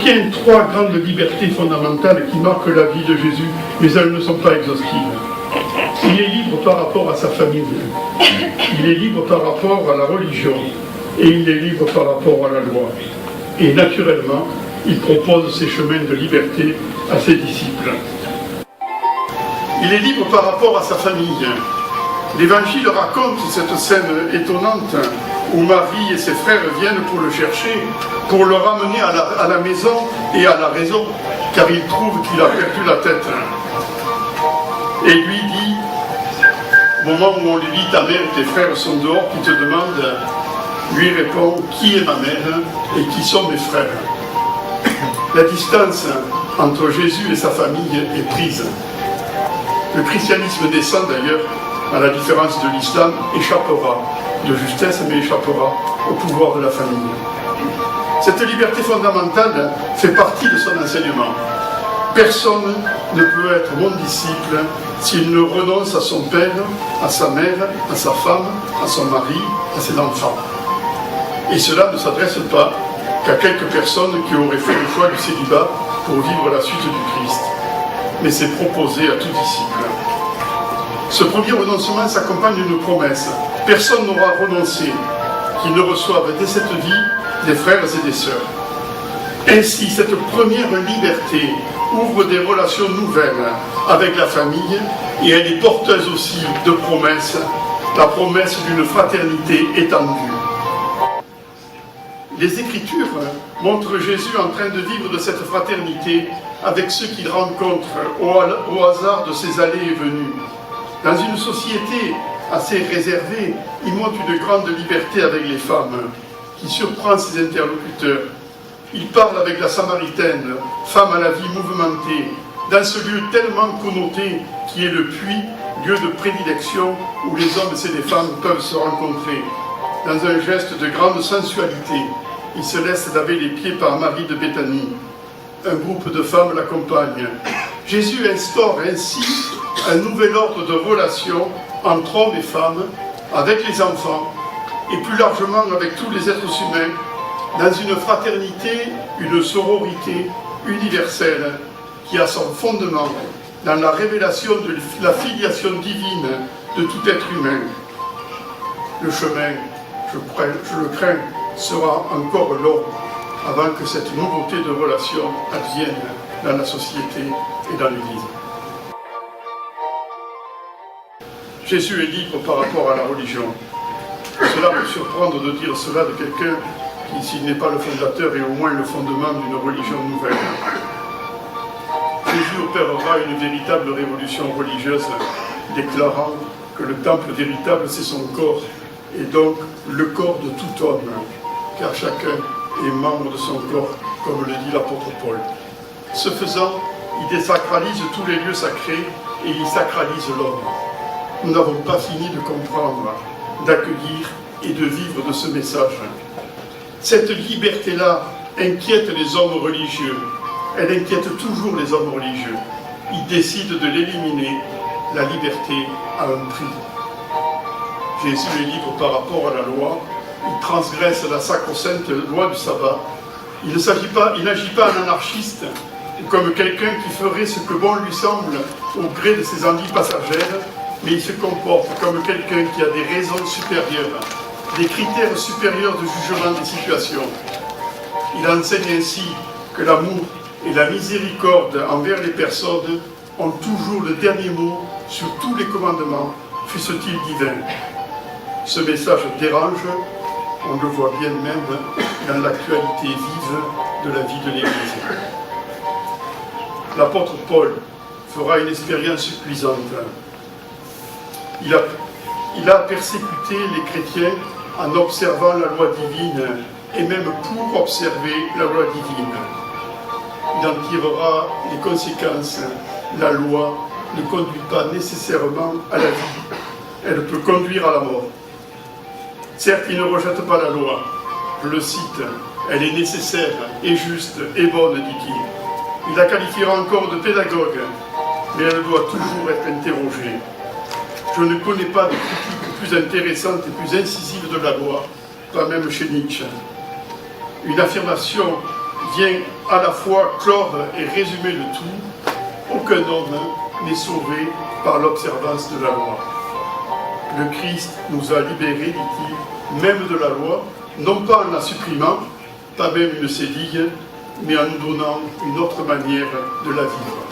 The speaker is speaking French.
bien trois grandes libertés fondamentales qui marquent la vie de Jésus, mais elles ne sont pas exhaustives. Il est libre par rapport à sa famille, il est libre par rapport à la religion, et il est libre par rapport à la loi. Et naturellement, il propose ces chemins de liberté à ses disciples. Il est libre par rapport à sa famille. L'Évangile raconte cette scène étonnante où Marie et ses frères viennent pour le chercher, pour le ramener à la maison et à la raison, car ils trouvent qu'il a perdu la tête. Et lui dit, au moment où on lui dit « ta mère et tes frères sont dehors », qui te demande, lui répond « qui est ma mère et qui sont mes frères ?» La distance entre Jésus et sa famille est prise. Le christianisme descend d'ailleurs, à la différence de l'islam, échappera de justesse, mais échappera au pouvoir de la famille. Cette liberté fondamentale fait partie de son enseignement. Personne ne peut être mon disciple s'il ne renonce à son père, à sa mère, à sa femme, à son mari, à ses enfants. Et cela ne s'adresse pas qu'à quelques personnes qui auraient fait le choix du célibat pour vivre la suite du Christ. Mais c'est proposé à tout disciple. Ce premier renoncement s'accompagne d'une promesse. Personne n'aura renoncé, qu'ils ne reçoivent dès cette vie des frères et des sœurs. Ainsi, cette première liberté ouvre des relations nouvelles avec la famille et elle est porteuse aussi de promesses, la promesse d'une fraternité étendue. Les Écritures montrent Jésus en train de vivre de cette fraternité avec ceux qu'il rencontre au hasard de ses allées et venues. Dans une société assez réservée, il montre une grande liberté avec les femmes, qui surprend ses interlocuteurs. Il parle avec la Samaritaine, femme à la vie mouvementée, dans ce lieu tellement connoté qui est le puits, lieu de prédilection où les hommes et les femmes peuvent se rencontrer. Dans un geste de grande sensualité, il se laisse laver les pieds par Marie de Béthanie. Un groupe de femmes l'accompagne. Jésus instaure ainsi un nouvel ordre de relations entre hommes et femmes, avec les enfants, et plus largement avec tous les êtres humains, dans une fraternité, une sororité universelle qui a son fondement dans la révélation de la filiation divine de tout être humain. Le chemin, je le crains, sera encore long avant que cette nouveauté de relation advienne dans la société et dans l'Église. Jésus est libre par rapport à la religion. Cela peut surprendre de dire cela de quelqu'un qui, s'il n'est pas le fondateur, est au moins le fondement d'une religion nouvelle. Jésus opérera une véritable révolution religieuse, déclarant que le temple véritable, c'est son corps, et donc le corps de tout homme, car chacun est membre de son corps, comme le dit l'apôtre Paul. Ce faisant, il désacralise tous les lieux sacrés et il sacralise l'homme. Nous n'avons pas fini de comprendre, d'accueillir et de vivre de ce message. Cette liberté-là inquiète les hommes religieux. Elle inquiète toujours les hommes religieux. Ils décident de l'éliminer, la liberté à un prix. Jésus est libre par rapport à la loi. Il transgresse la sacro-sainte loi du sabbat. Il n'agit pas en anarchiste, comme quelqu'un qui ferait ce que bon lui semble au gré de ses envies passagères, mais il se comporte comme quelqu'un qui a des raisons supérieures, des critères supérieurs de jugement des situations. Il enseigne ainsi que l'amour et la miséricorde envers les personnes ont toujours le dernier mot sur tous les commandements, fussent-ils divins. Ce message dérange, on le voit bien même dans l'actualité vive de la vie de l'Église. L'apôtre Paul fera une expérience cuisante. Il a persécuté les chrétiens en observant la loi divine et même pour observer la loi divine. Il en tirera les conséquences. La loi ne conduit pas nécessairement à la vie. Elle peut conduire à la mort. Certes, il ne rejette pas la loi. Je le cite, elle est nécessaire et juste et bonne, dit-il. Il la qualifiera encore de pédagogue, mais elle doit toujours être interrogée. Je ne connais pas de critique plus intéressante et plus incisive de la loi, pas même chez Nietzsche. Une affirmation vient à la fois clore et résumer le tout. Aucun homme n'est sauvé par l'observance de la loi. Le Christ nous a libérés, dit-il, même de la loi, non pas en la supprimant, pas même une cédille, mais en nous donnant une autre manière de la vivre.